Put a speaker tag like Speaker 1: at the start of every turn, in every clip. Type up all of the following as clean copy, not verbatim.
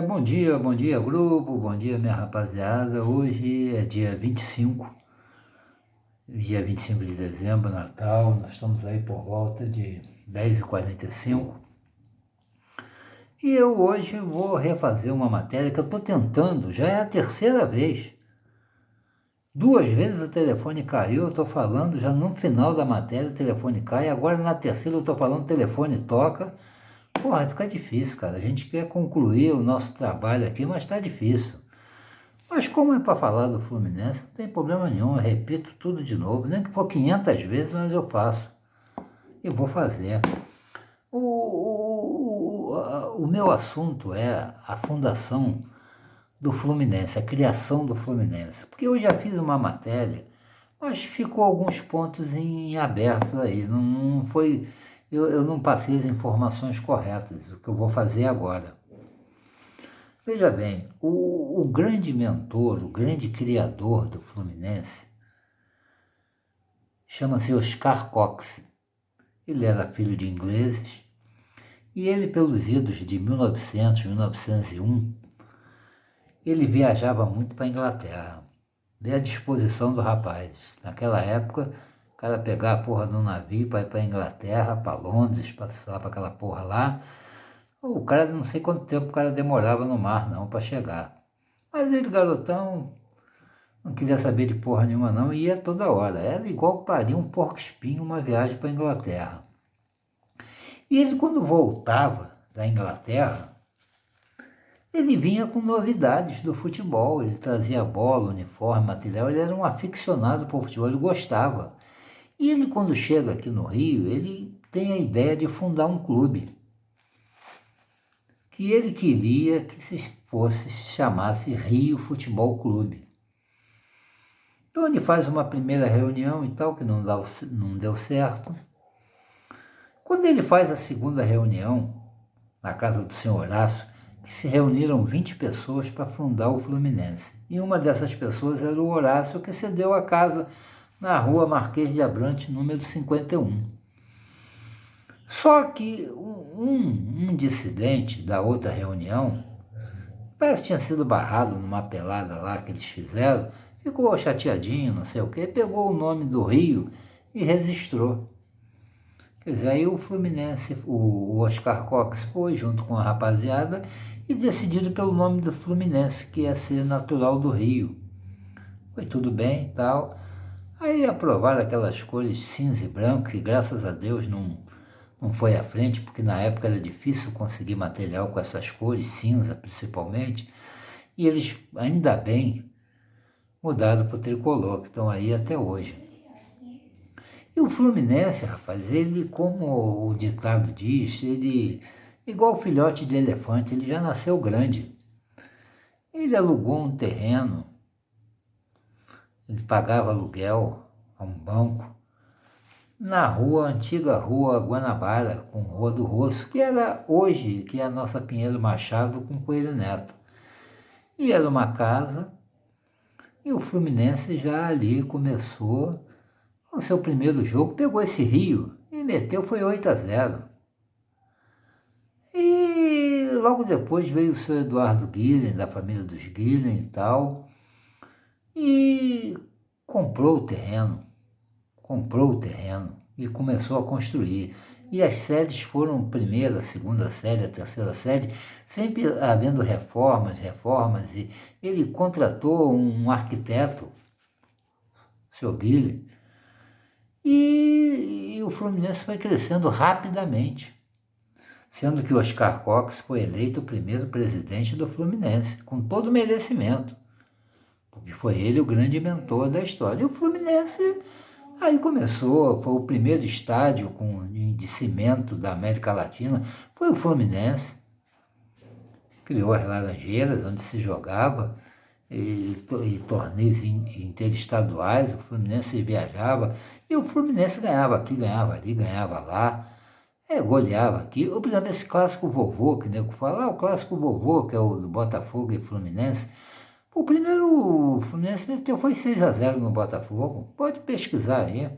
Speaker 1: Bom dia grupo, bom dia minha rapaziada. Hoje é dia 25 de dezembro, Natal. Nós estamos aí por volta de 10h45. E eu hoje vou refazer uma matéria que eu estou tentando, já é a terceira vez. Duas vezes o telefone caiu, eu estou falando, já no final da matéria o telefone cai, agora na terceira eu estou falando, o telefone toca. Porra, fica difícil, cara. A gente quer concluir o nosso trabalho aqui, mas está difícil. Mas como é para falar do Fluminense, não tem problema nenhum, eu repito tudo de novo, nem que for 500 vezes, mas eu faço. E vou fazer. O meu assunto é a fundação do Fluminense, a criação do Fluminense. Porque eu já fiz uma matéria, mas ficou alguns pontos em aberto aí. Não foi, eu não passei as informações corretas, o que eu vou fazer agora. Veja bem, o grande mentor, o grande criador do Fluminense, chama-se Oscar Cox. Ele era filho de ingleses e ele, pelos idos de 1900, 1901, ele viajava muito para a Inglaterra. Vê a disposição do rapaz. Naquela época, o cara pegar a porra de um navio para ir para a Inglaterra, para Londres, passar para aquela porra lá. O cara, não sei quanto tempo o cara demorava no mar, não, para chegar. Mas ele, garotão, não queria saber de porra nenhuma, não, e ia toda hora. Era igual que parir um porco-espinho uma viagem para a Inglaterra. E ele, quando voltava da Inglaterra, ele vinha com novidades do futebol. Ele trazia bola, uniforme, material. Ele era um aficionado por futebol, ele gostava. E ele, quando chega aqui no Rio, ele tem a ideia de fundar um clube. Que ele queria que se chamasse Rio Futebol Clube. Então ele faz uma primeira reunião e tal, que não deu certo. Quando ele faz a segunda reunião, na casa do senhor Horácio, que se reuniram 20 pessoas para fundar o Fluminense. E uma dessas pessoas era o Horácio, que cedeu a casa na rua Marquês de Abrantes, número 51. Só que um dissidente da outra reunião, parece que tinha sido barrado numa pelada lá que eles fizeram, ficou chateadinho, não sei o quê, pegou o nome do Rio e registrou. Quer dizer, aí o Fluminense, o Oscar Cox foi junto com a rapaziada e decidiram pelo nome do Fluminense, que ia ser natural do Rio. Foi tudo bem e tal. Aí aprovaram aquelas cores cinza e branco, que graças a Deus não foi à frente, porque na época era difícil conseguir material com essas cores, cinza principalmente, e eles, ainda bem, mudaram para o tricolor, que estão aí até hoje. E o Fluminense, rapaz, ele, como o ditado diz, ele, igual filhote de elefante, ele já nasceu grande. Ele alugou um terreno, ele pagava aluguel a um banco, na rua, antiga rua Guanabara, com Rua do Roço, que era hoje, que é a nossa Pinheiro Machado com Coelho Neto. E era uma casa, e o Fluminense já ali começou, no seu primeiro jogo, pegou esse Rio e meteu, foi 8-0. E logo depois veio o seu Eduardo Guilhem, da família dos Guilhem e tal, e comprou o terreno e começou a construir. E as séries foram primeira, segunda série, a terceira série, sempre havendo reformas, e ele contratou um arquiteto, o seu Guilhem, e o Fluminense foi crescendo rapidamente, sendo que Oscar Cox foi eleito o primeiro presidente do Fluminense, com todo o merecimento, porque foi ele o grande mentor da história. E o Fluminense aí começou, foi o primeiro estádio de cimento da América Latina, foi o Fluminense, criou as Laranjeiras, onde se jogava, e torneios interestaduais, o Fluminense viajava, e o Fluminense ganhava aqui, ganhava ali, ganhava lá, goleava aqui. Ou, por exemplo, esse clássico vovô, que o nego fala, o clássico vovô, que é o do Botafogo e Fluminense. O primeiro Fluminense meteu foi 6-0 no Botafogo, pode pesquisar aí.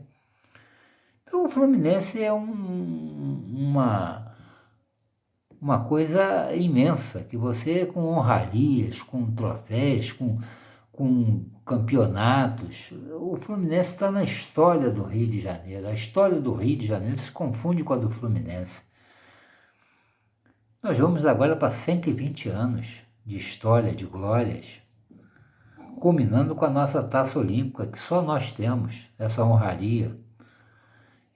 Speaker 1: Então o Fluminense é uma uma coisa imensa, que você com honrarias, com troféus, com campeonatos. O Fluminense está na história do Rio de Janeiro. A história do Rio de Janeiro se confunde com a do Fluminense. Nós vamos agora para 120 anos de história, de glórias, culminando com a nossa taça olímpica, que só nós temos, essa honraria.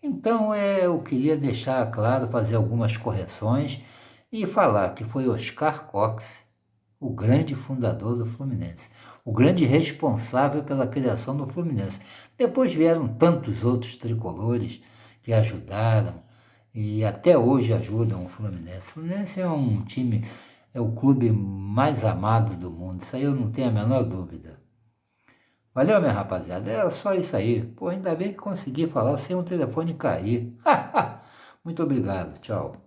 Speaker 1: Então, eu queria deixar claro, fazer algumas correções e falar que foi Oscar Cox, o grande fundador do Fluminense, o grande responsável pela criação do Fluminense. Depois vieram tantos outros tricolores que ajudaram e até hoje ajudam o Fluminense. O Fluminense é um time, é o clube mais amado do mundo, isso aí eu não tenho a menor dúvida. Valeu, minha rapaziada, era só isso aí. Pô, ainda bem que consegui falar sem o telefone cair. Muito obrigado, tchau.